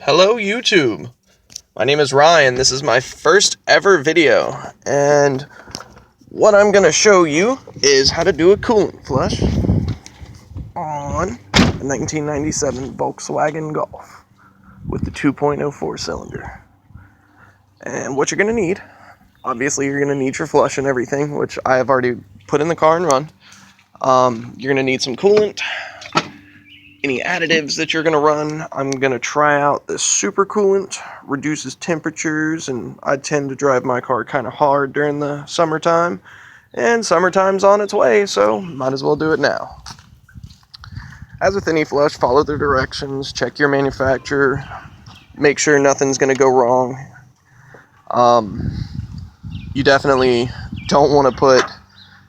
Hello YouTube, my name is Ryan. This is my first ever video, and what I'm going to show you is how to do a coolant flush on a 1997 Volkswagen Golf with the 2.04 cylinder. And what you're going to need, obviously you're going to need your flush and everything, which I have already put in the car and run. You're going to need some coolant, any additives that you're going to run. I'm going to try out this super coolant, reduces temperatures, and I tend to drive my car kind of hard during the summertime, and summertime's on its way, so might as well do it now. As with any flush, follow the directions, check your manufacturer, make sure nothing's going to go wrong. You definitely don't want to put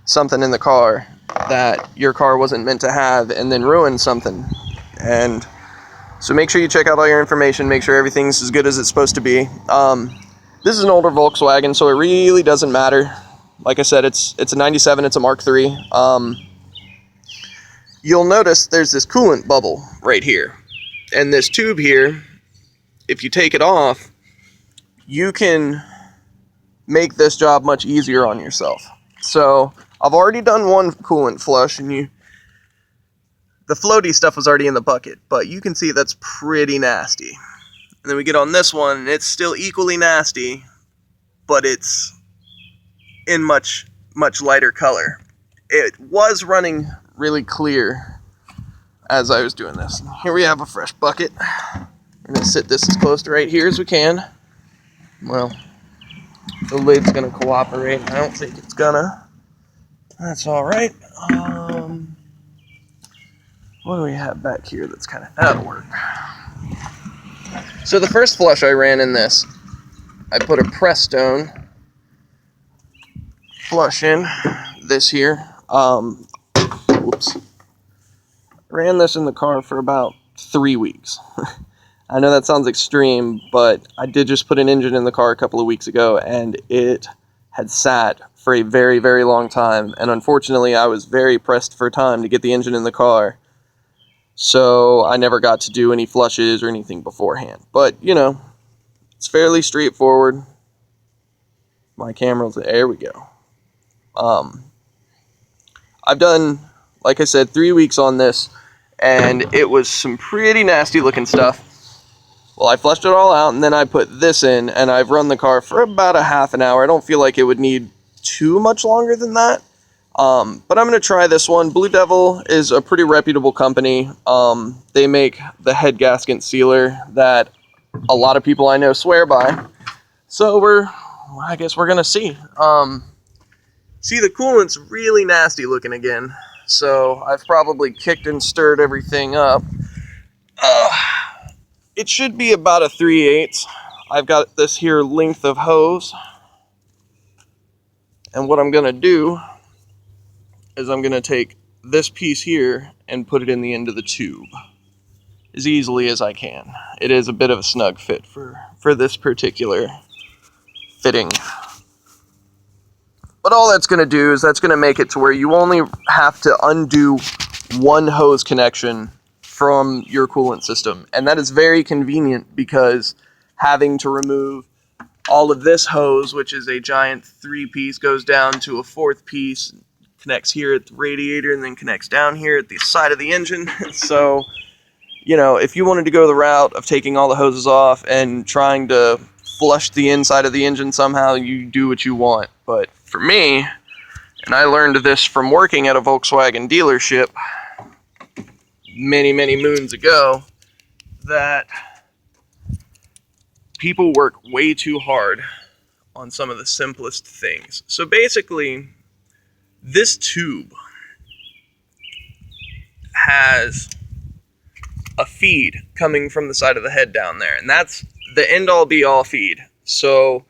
something in the car that your car wasn't meant to have and then ruin something. And so make sure you check out all your information, make sure everything's as good as it's supposed to be. This is an older Volkswagen, so it really doesn't matter. Like I said, it's a 97, it's a Mk3. You'll notice there's this coolant bubble right here. And this tube here, if you take it off, you can make this job much easier on yourself. So I've already done one coolant flush, and the floaty stuff was already in the bucket, but you can see that's pretty nasty. And then we get on this one, and it's still equally nasty, but it's in much lighter color. It was running really clear as I was doing this. Here we have a fresh bucket. We're going to sit this as close to right here as we can. Well, the lid's going to cooperate. I don't think it's gonna. That's alright. What do we have back here that's kind of, that'll work. So the first flush I ran in this, I put a press stone flush in this here. Whoops. Ran this in the car for about 3 weeks. I know that sounds extreme, but I did just put an engine in the car a couple of weeks ago, and it had sat for a very, very long time. And unfortunately, I was very pressed for time to get the engine in the car. So I never got to do any flushes or anything beforehand. But, you know, it's fairly straightforward. My camera's, there we go. I've done, like I said, 3 weeks on this, and it was some pretty nasty looking stuff. Well, I flushed it all out, and then I put this in, and I've run the car for about a half an hour. I don't feel like it would need too much longer than that. But I'm going to try this one. Blue Devil is a pretty reputable company. They make the head gasket sealer that a lot of people I know swear by. So I guess we're going to see. See, the coolant's really nasty looking again. So I've probably kicked and stirred everything up. It should be about a 3/8. I've got this here length of hose. And what I'm going to do is I'm going to take this piece here and put it in the end of the tube as easily as I can. It is a bit of a snug fit for this particular fitting. But all that's going to do is that's going to make it to where you only have to undo one hose connection from your coolant system. And that is very convenient, because having to remove all of this hose, which is a giant 3-piece, goes down to a 4th piece, connects here at the radiator, and then connects down here at the side of the engine. So, you know, if you wanted to go the route of taking all the hoses off and trying to flush the inside of the engine somehow, you do what you want. But for me, and I learned this from working at a Volkswagen dealership many moons ago, that people work way too hard on some of the simplest things. So basically, this tube has a feed coming from the side of the head down there, and that's the end-all be-all feed. So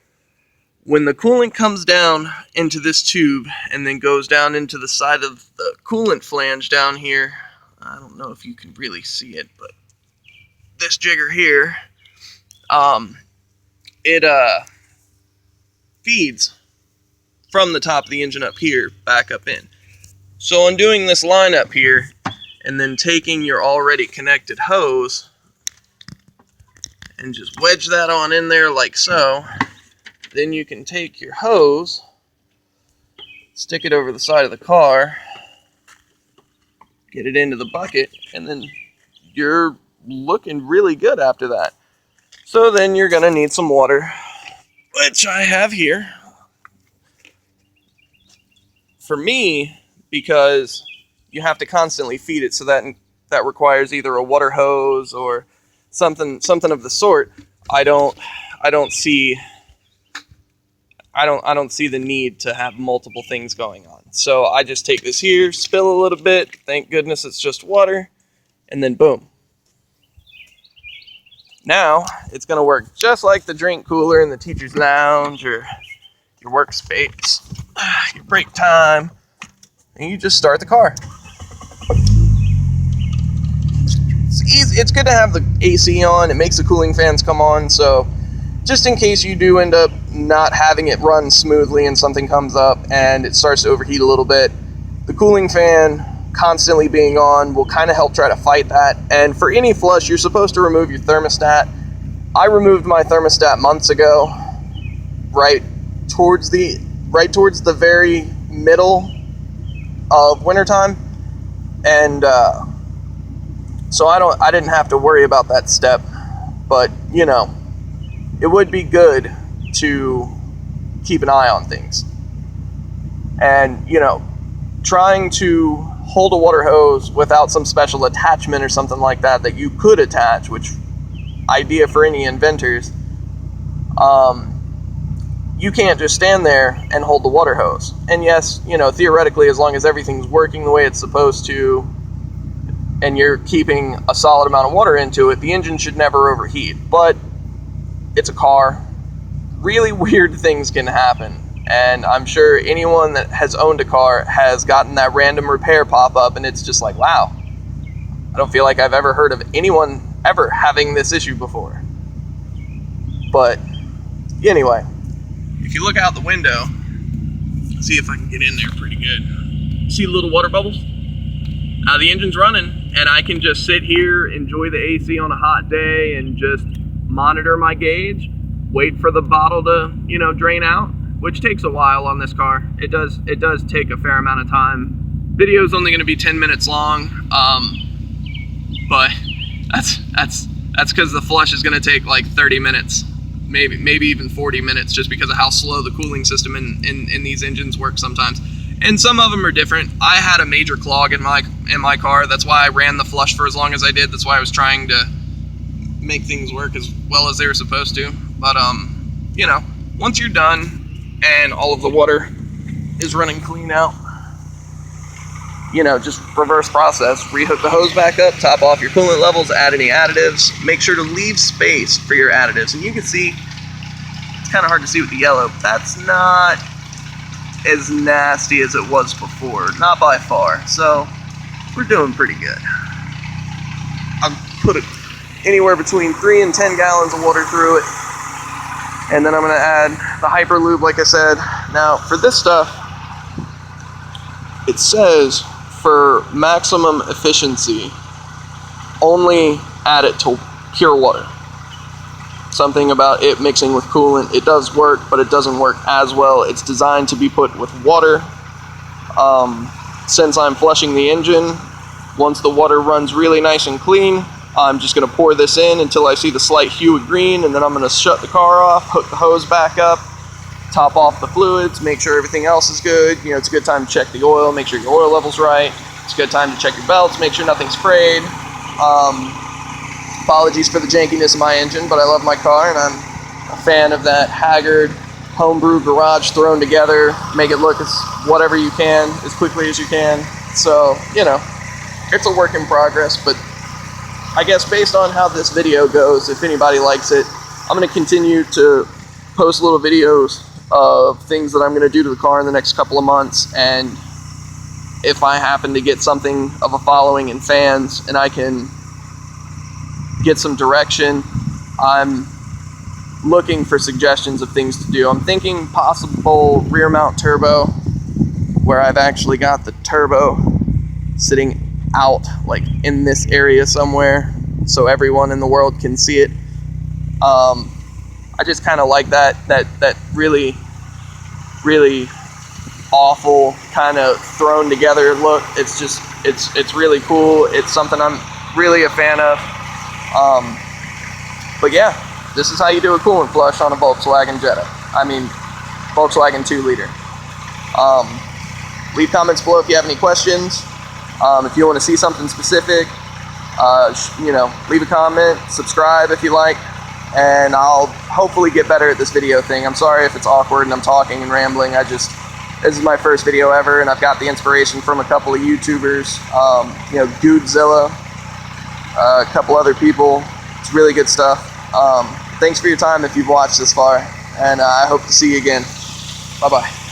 when the coolant comes down into this tube and then goes down into the side of the coolant flange down here, I don't know if you can really see it, but this jigger here, it feeds from the top of the engine up here back up in. So undoing this line up here and then taking your already connected hose and just wedge that on in there like so. Then you can take your hose, stick it over the side of the car, get it into the bucket, and then you're looking really good after that. So then you're going to need some water, which I have here. For me, because you have to constantly feed it, so that requires either a water hose or something of the sort. I don't see the need to have multiple things going on. So I just take this here, spill a little bit, thank goodness it's just water, and then boom. Now it's going to work just like the drink cooler in the teacher's lounge or your workspace, your break time, and you just start the car. It's easy. It's good to have the AC on. It makes the cooling fans come on, so just in case you do end up not having it run smoothly and something comes up and it starts to overheat a little bit, the cooling fan constantly being on will kind of help try to fight that. And for any flush, you're supposed to remove your thermostat. I removed my thermostat months ago, right towards the very middle of wintertime, and so I didn't have to worry about that step. But you know, it would be good to keep an eye on things. And, you know, trying to hold a water hose without some special attachment or something like that you could attach, which idea for any inventors, you can't just stand there and hold the water hose. And yes, you know, theoretically, as long as everything's working the way it's supposed to and you're keeping a solid amount of water into it, the engine should never overheat. But it's a car. Really weird things can happen. And I'm sure anyone that has owned a car has gotten that random repair pop up, and it's just like, wow. I don't feel like I've ever heard of anyone ever having this issue before. But anyway, if you look out the window, see if I can get in there pretty good. See the little water bubbles? The engine's running, and I can just sit here, enjoy the AC on a hot day, and just monitor my gauge, wait for the bottle to, you know, drain out, which takes a while on this car. It does take a fair amount of time. Video's only going to be 10 minutes long, but that's because the flush is going to take like 30 minutes, maybe even 40 minutes, just because of how slow the cooling system in these engines works sometimes. And some of them are different. I had a major clog in my car. That's why I ran the flush for as long as I did. That's why I was trying to make things work as well as they were supposed to. But you know, once you're done and all of the water is running clean out, you know, just reverse process, rehook the hose back up, top off your coolant levels, add any additives, make sure to leave space for your additives. And you can see, it's kind of hard to see with the yellow, but that's not as nasty as it was before, not by far. So we're doing pretty good. I've put it anywhere between 3 and 10 gallons of water through it, and then I'm going to add the hyper lube like I said. Now for this stuff, it says for maximum efficiency only add it to pure water. Something about it mixing with coolant, it does work, but it doesn't work as well. It's designed to be put with water. Since I'm flushing the engine, once the water runs really nice and clean, I'm just going to pour this in until I see the slight hue of green, and then I'm going to shut the car off, hook the hose back up, top off the fluids, make sure everything else is good. You know, it's a good time to check the oil, make sure your oil level's right. It's a good time to check your belts, make sure nothing's frayed. Apologies for the jankiness of my engine, but I love my car, and I'm a fan of that haggard homebrew garage thrown together. Make it look as whatever you can, as quickly as you can. So, you know, it's a work in progress, but I guess based on how this video goes, if anybody likes it, I'm going to continue to post little videos of things that I'm going to do to the car in the next couple of months. And if I happen to get something of a following and fans, and I can get some direction, I'm looking for suggestions of things to do. I'm thinking possible rear mount turbo, where I've actually got the turbo sitting out like in this area somewhere so everyone in the world can see it. I just kind of like that really awful kind of thrown together look. It's just it's really cool. It's something I'm really a fan of. But yeah, this is how you do a coolant flush on a Volkswagen Jetta. I mean, Volkswagen 2-liter. Leave comments below if you have any questions. If you want to see something specific, you know, leave a comment, subscribe if you like, and I'll hopefully get better at this video thing. I'm sorry if it's awkward and I'm talking and rambling. This is my first video ever, and I've got the inspiration from a couple of YouTubers, you know, Goodzilla, a couple other people. It's really good stuff. Thanks for your time if you've watched this far, and I hope to see you again. Bye-bye.